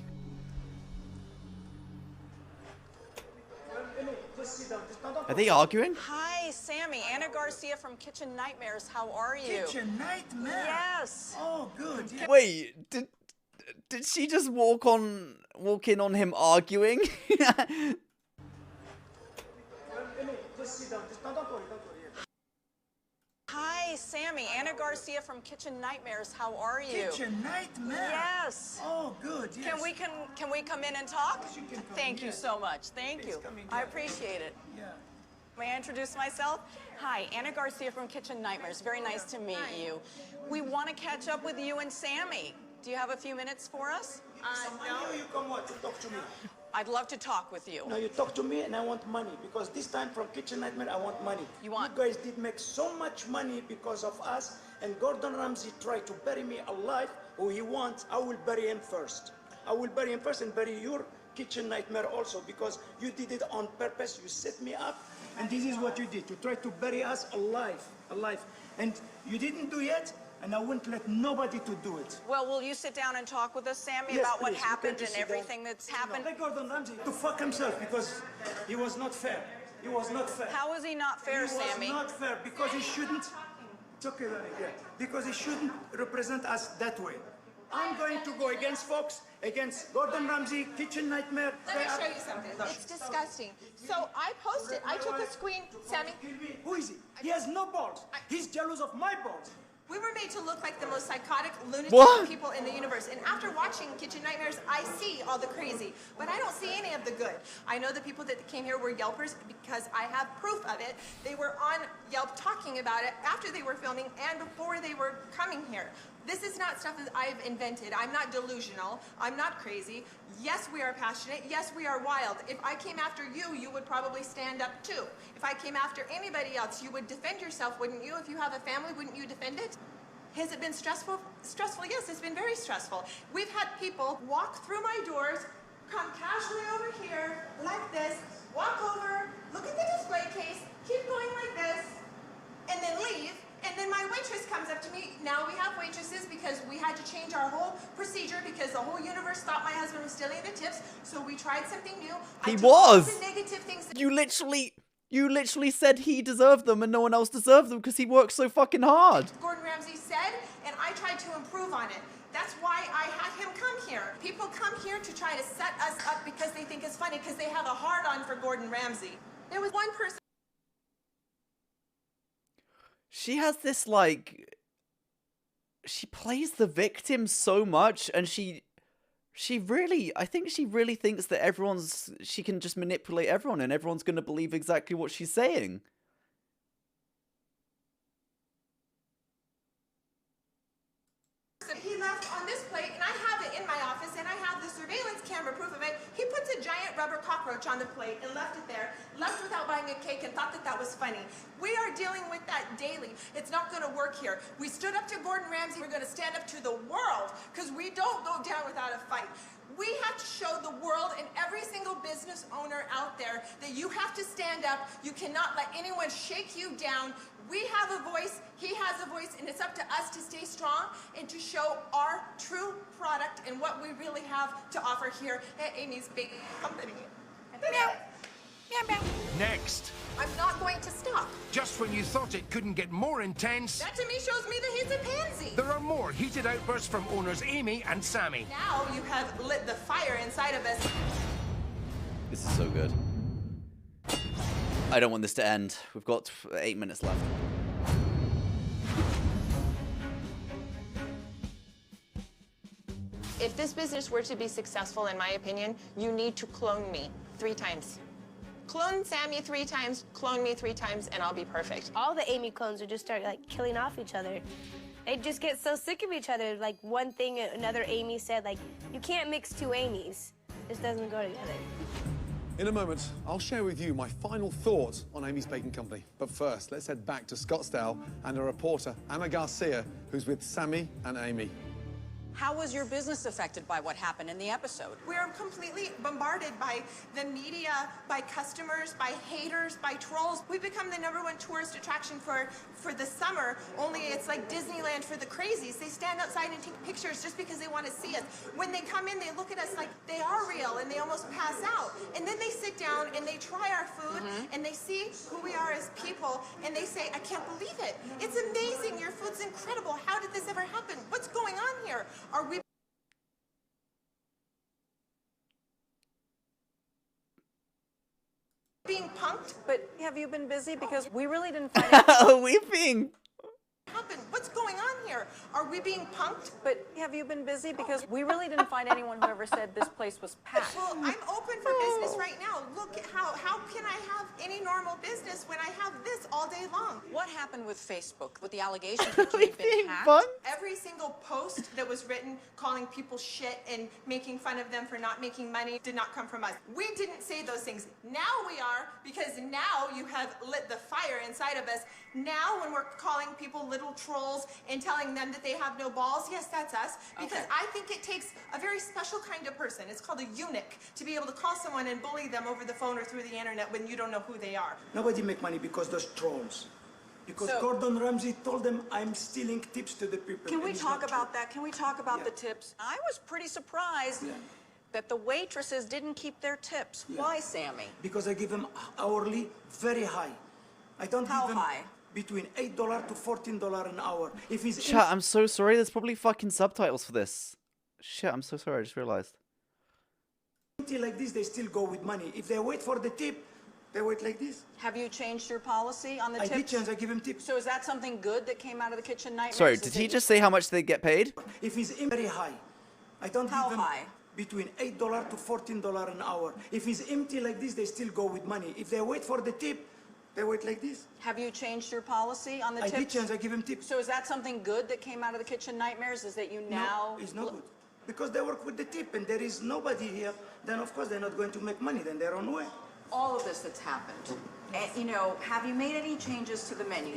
Are they arguing? Hi, Sammy. Ana Garcia from Kitchen Nightmares. How are you? Kitchen Nightmares? Yes. Oh, good. Yeah. Wait, did she just walk in on him arguing? Hi, Sammy. Ana Garcia from Kitchen Nightmares. How are you? Kitchen Nightmares? Yes. Oh, good. Yes. Can we come in and talk? She can come Thank in, you yes. so much. Thank Please you. come in, I yeah. appreciate it. Yeah. May I introduce myself? Hi, Ana Garcia from Kitchen Nightmares. Very nice to meet you. We want to catch up with you and Sammy. Do you have a few minutes for us? No. You come what to talk to me? I'd love to talk with you. No, you talk to me and I want money because this time from Kitchen Nightmare I want money. You want? You guys did make so much money because of us, and Gordon Ramsay tried to bury me alive. Who he wants, I will bury him first. I will bury him first and bury your Kitchen Nightmare also because you did it on purpose. You set me up, and this is what you did. You tried to bury us alive, and you didn't do yet. And I wouldn't let nobody to do it. Well, will you sit down and talk with us, Sammy, Yes, about what please. You happened can and just sit everything down. that's happened? Let Gordon Ramsay to fuck himself because he was not fair. He was not fair. How is he not fair, Sammy? He was not fair because he shouldn't. It's okay, Lenny, yeah. Because he shouldn't represent us that way. I'm going to go against Fox, against Gordon Ramsay, Kitchen Nightmare. Let me show you something. It's disgusting. So I posted, I took a screen, Sammy. Who is he? He has no balls. He's jealous of my balls. We were made to look like the most psychotic lunatic What? people in the universe. And after watching Kitchen Nightmares, I see all the crazy, but I don't see any of the good. I know the people that came here were Yelpers because I have proof of it. They were on Yelp talking about it after they were filming and before they were coming here. This is not stuff that I've invented. I'm not delusional. I'm not crazy. Yes, we are passionate. Yes, we are wild. If I came after you, you would probably stand up too. If I came after anybody else, you would defend yourself, wouldn't you? If you have a family, wouldn't you defend it? Has it been stressful? Stressful, yes, it's been very stressful. We've had people walk through my doors, come casually over here, like this, walk over, look at the display case, keep going like this, and then leave. And then my waitress comes up to me. Now we have waitresses because we had to change our whole procedure because the whole universe thought my husband was stealing the tips. So we tried something new. He I took all was. the negative things that You literally said he deserved them and no one else deserved them because he worked so fucking hard. Gordon Ramsay said, and I tried to improve on it. That's why I had him come here. People come here to try to set us up because they think it's funny because they have a hard-on for Gordon Ramsay. There was one person. She has this, like, she plays the victim so much, and she really, I think she really thinks that she can just manipulate everyone, and everyone's going to believe exactly what she's saying. He left on this plate, and I have it in my office, and I have the surveillance camera proof of it. He puts a giant rubber cockroach on the plate and left it there, left without buying a cake and thought that that was funny. We are dealing with that daily. It's not going to work here. We stood up to Gordon Ramsay. We're going to stand up to the world because we don't go down without a fight. We have to show the world and every single business owner out there that you have to stand up. You cannot let anyone shake you down. We have a voice, he has a voice, and it's up to us to stay strong and to show our true product and what we really have to offer here at Amy's Baking Company. Meow. Meow, meow. Next. I'm not going to stop. Just when you thought it couldn't get more intense, That to me shows me that he's a pansy. there are more heated outbursts from owners Amy and Sammy. Now you have lit the fire inside of us. This is so good. I don't want this to end. We've got 8 minutes left. If this business were to be successful, in my opinion, you need to clone me 3 times. Clone Sammy 3 times, clone me 3 times, and I'll be perfect. All the Amy clones would just start like killing off each other. They'd just get so sick of each other. Like one thing another Amy said, like, you can't mix 2 Amys. This doesn't go together. In a moment, I'll share with you my final thoughts on Amy's Baking Company. But first, let's head back to Scottsdale and our reporter, Anna Garcia, who's with Sammy and Amy. How was your business affected by what happened in the episode? We're completely bombarded by the media, by customers, by haters, by trolls. We've become the #1 tourist attraction for the summer, only it's like Disneyland for the crazies. They stand outside and take pictures just because they want to see us. When they come in, they look at us like they are real and they almost pass out. And then they sit down and they try our food and they see who we are as people and they say, I can't believe it. It's amazing. Your food's incredible. How did this ever happen? What's going on here? Are we being punked? But have you been busy? Because we really didn't find out. Are we being... Happen? What's going on here? Are we being punked? But have you been busy? Because we really didn't find anyone who ever said this place was packed. Well, I'm open for business right now. Look at how can I have any normal business when I have this all day long? What happened with Facebook, with the allegations that you've been hacked? Every single post that was written calling people shit and making fun of them for not making money did not come from us. We didn't say those things. Now we are, because now you have lit the fire inside of us. Now when we're calling people little trolls and telling them that they have no balls, yes, that's us. Because I think it takes a very special kind of person. It's called a eunuch to be able to call someone and bully them over the phone or through the internet when you don't know who they are. Nobody make money because those trolls. Because Gordon Ramsay told them I'm stealing tips to the people. Can we talk about that? Can we talk about the tips? I was pretty surprised that the waitresses didn't keep their tips. Why, Sammy? Because I give them hourly very high. I don't give them high? Between $8 to $14 an hour. If he's Chat, I'm so sorry. There's probably fucking subtitles for this. Shit, I'm so sorry. I just realized. Like this, they still go with money. If they wait for the tip, they wait like this. Have you changed your policy on the tips? I did change. I give him tips. So is that something good that came out of the kitchen nightmares? Sorry, did he just say how much they get paid? If he's in very high, I don't How give them high? Between $8 to $14 an hour. If he's empty like this, they still go with money. If they wait for the tip, they wait like this. Have you changed your policy on the tips? I did change. I give him tips. So is that something good that came out of the kitchen nightmares? Is that you now... No, it's not good. Because they work with the tip and there is nobody here, then of course they're not going to make money, then their own way. All of this that's happened. And, you know, have you made any changes to the menu?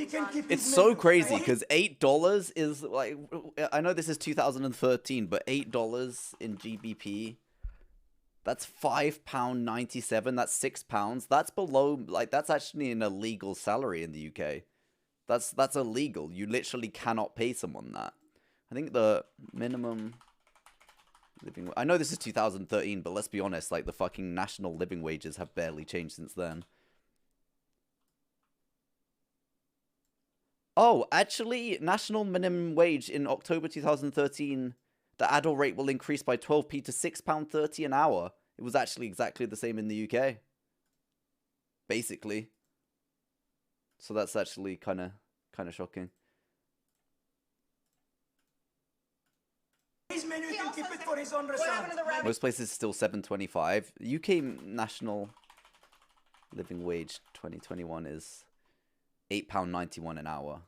It's so crazy because $8 is like, I know this is 2013, but $8 in GBP, that's £5.97. That's £6. That's below, like, that's actually an illegal salary in the UK. That's illegal. You literally cannot pay someone that. I think the minimum living, I know this is 2013, but let's be honest, like the fucking national living wages have barely changed since then. Oh, actually, national minimum wage in October 2013, the adult rate will increase by 12p to £6.30 an hour. It was actually exactly the same in the UK. Basically. So that's actually kind of shocking. His menu, he can keep it for his own restaurant. Most places still $7.25. UK national living wage 2021 is £8.91 an hour.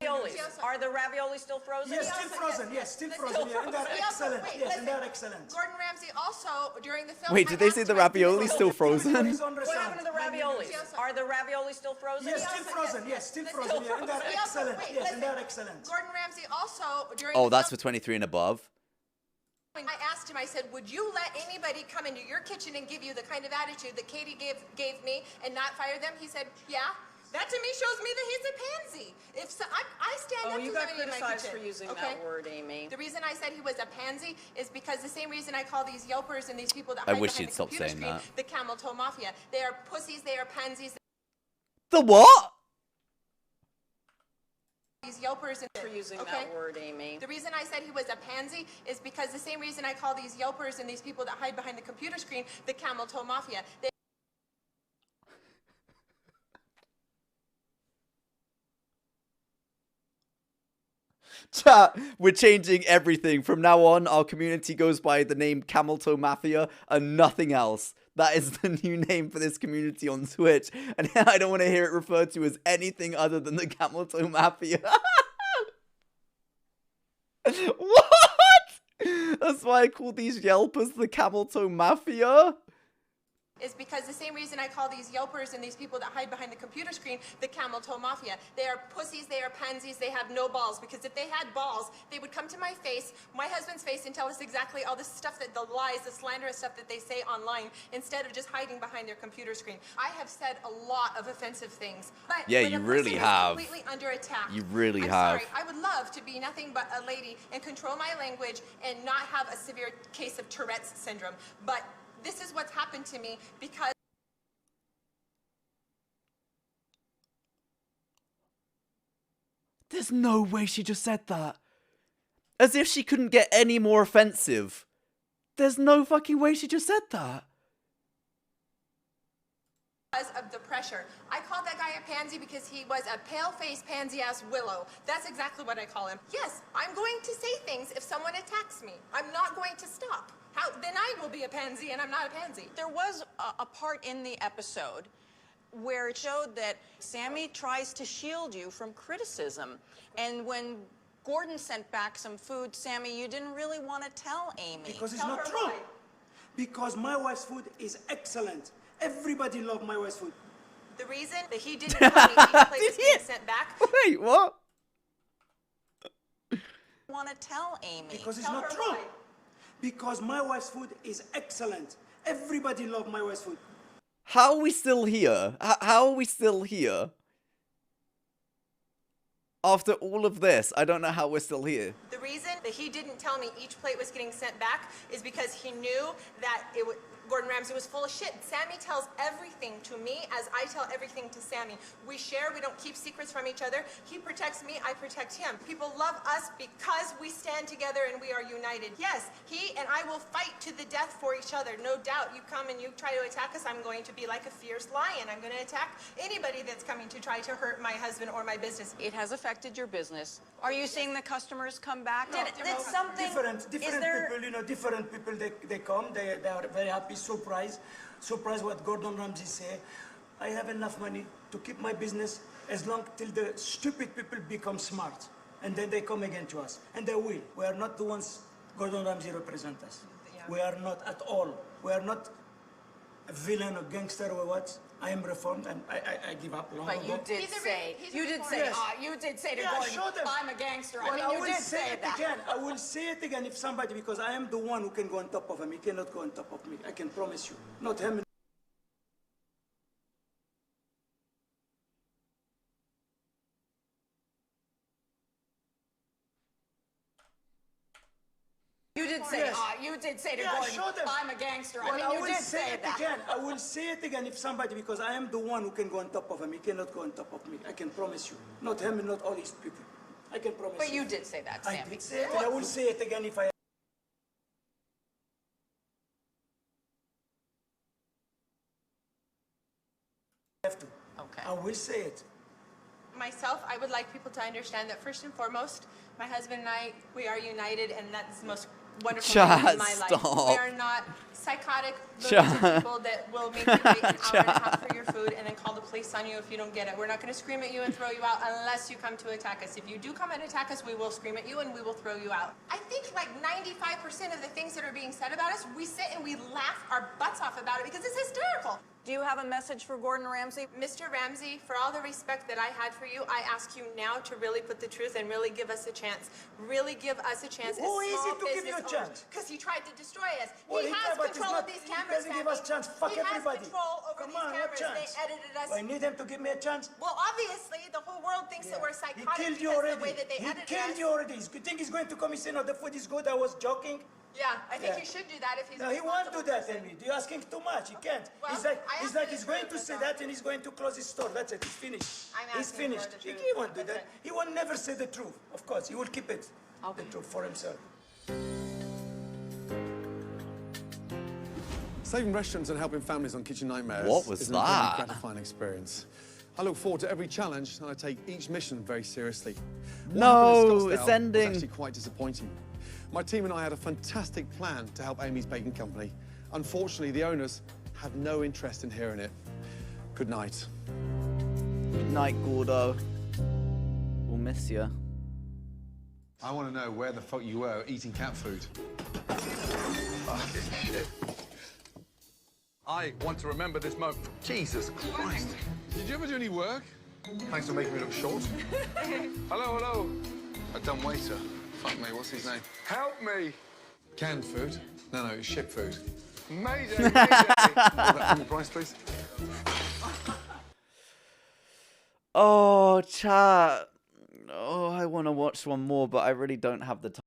Raviolis. Are the raviolis still frozen? Yes, still frozen. Yes, still frozen. Yeah, and they're excellent. Yes, and they're excellent. Gordon Ramsay also, during the film... Wait, did they say the ravioli still frozen? What happened to the raviolis? Are the raviolis still frozen? Yes, still frozen. Yes, still frozen. Yeah, and they're excellent. Yes, and they're excellent. Gordon Ramsay also, during Oh, that's for 23 and above. I asked him, I said, would you let anybody come into your kitchen and give you the kind of attitude that Katie gave me and not fire them? He said, yeah. That to me shows me that he's a pansy. If so, I stand up to somebody in my kitchen. You got criticized for using that word, Amy. The reason I said he was a pansy is because the same reason I call these Yelpers and these people that I hide wish behind you'd the stop computer saying screen, that. the Cameltoe Mafia. They are pussies, they are pansies. The what? These Yelpers and for using that word, Amy. The reason I said he was a pansy is because the same reason I call these Yelpers and these people that hide behind the computer screen the Cameltoe Mafia. Chat, we're changing everything. From now on, our community goes by the name Cameltoe Mafia and nothing else. That is the new name for this community on Twitch. And I don't want to hear it referred to as anything other than the Cameltoe Mafia. What? That's why I call these Yelpers the Cameltoe Mafia? Is because the same reason I call these Yelpers and these people that hide behind the computer screen the Cameltoe Mafia. They are pussies, they are pansies, they have no balls. Because if they had balls, they would come to my face, my husband's face, and tell us exactly all this stuff, that the lies, the slanderous stuff that they say online, instead of just hiding behind their computer screen. I have said a lot of offensive things. But Yeah, when you a really person is have. completely under attack. You really I'm have. Sorry, I would love to be nothing but a lady and control my language and not have a severe case of Tourette's syndrome. But this is what's happened to me because There's no way she just said that. As if she couldn't get any more offensive. There's no fucking way she just said that. Because of the pressure. I called that guy a pansy because he was a pale-faced pansy-ass willow. That's exactly what I call him. Yes, I'm going to say things if someone attacks me. I'm not going to stop. Then I will be a pansy, and I'm not a pansy. There was a part in the episode where it showed that Sammy tries to shield you from criticism. And when Gordon sent back some food, Sammy, you didn't really want to tell Amy. Because it's not true. Because my wife's food is excellent. Everybody loves my wife's food. The reason that he didn't tell me each plate was being sent back. Wait, what? Want to tell Amy. Because it's not true. Because my wife's food is excellent. Everybody loves my wife's food. How are we still here? How are we still here? After all of this, I don't know how we're still here. The reason that he didn't tell me each plate was getting sent back is because he knew that Gordon Ramsay was full of shit. Sammy tells everything to me as I tell everything to Sammy. We share, we don't keep secrets from each other. He protects me, I protect him. People love us because we stand together and we are united. Yes, he and I will fight to the death for each other, no doubt. You come and you try to attack us, I'm going to be like a fierce lion. I'm going to attack anybody that's coming to try to hurt my husband or my business. It has affected your business. Are you seeing the customers come back? No, Did something... Different people, different people, they come, they are very happy, surprised what Gordon Ramsay say. I have enough money to keep my business as long till the stupid people become smart. And then they come again to us. And they will. We are not the ones Gordon Ramsay represent us. Yeah. We are not at all. We are not a villain or gangster or what. I am reformed and I give up long ago. But you did say to Gordon, I'm a gangster. Well, I mean, you did say that. Again. I will say it again if somebody, because I am the one who can go on top of him. He cannot go on top of me. I can promise you. Not him. You did say to Gordon, I'm a gangster. Well, I mean, you did say that. Again. I will say it again if somebody, because I am the one who can go on top of him. He cannot go on top of me. I can promise you. Not him and not all these people. I can promise you. But you did say that, Sammy. I did say it, and I will say it again if I have to. Okay. I will say it. Myself, I would like people to understand that first and foremost, my husband and I, we are united, and that's the most wonderful thing in my life. We are not psychotic people that will make you wait an hour and a half for your food and then call the police on you if you don't get it. We're not going to scream at you and throw you out unless you come to attack us. If you do come and attack us, we will scream at you and we will throw you out. I think like 95% of the things that are being said about us, we sit and we laugh our butts off about it because it's hysterical. Do you have a message for Gordon Ramsay? Mr. Ramsay, for all the respect that I had for you, I ask you now to really put the truth and really give us a chance. Really give us a chance. Who is it to give you a chance? Because he tried to destroy us. Well, he has control of these cameras. He doesn't give us a chance. Fuck everybody. He has control over these cameras. They edited us. I need him to give me a chance. Well, obviously, the whole world thinks that we're psychotic. He killed you already. The way that they edited us. He killed you already. You think he's going to come and say, no, the food is good? I was joking. Yeah, I think he should do that if he's. No, he won't do that, Amy. You're asking too much. He can't. Well, he's going to say that and he's going to close his store. That's it. He's finished. He's finished. He won't do that. He will never say the truth. Of course, he will keep it. The truth for himself. Saving restaurants and helping families on Kitchen Nightmares What was is that? an incredibly gratifying experience. I look forward to every challenge and I take each mission very seriously. What happened in it's Scottsdale ending. was actually quite disappointing. My team and I had a fantastic plan to help Amy's Baking Company. Unfortunately, the owners had no interest in hearing it. Good night. Good night, Gordo. We'll miss you. I want to know where the fuck you were eating cat food. Fucking shit. I want to remember this moment. Jesus Christ. Did you ever do any work? Thanks for making me look short. Hello, hello. A dumb waiter. Fuck me, what's his name? Help me! Canned food? No, it's ship food. Mayday, mayday! That from the price, please. Oh, chat. Oh, I want to watch one more, but I really don't have the time.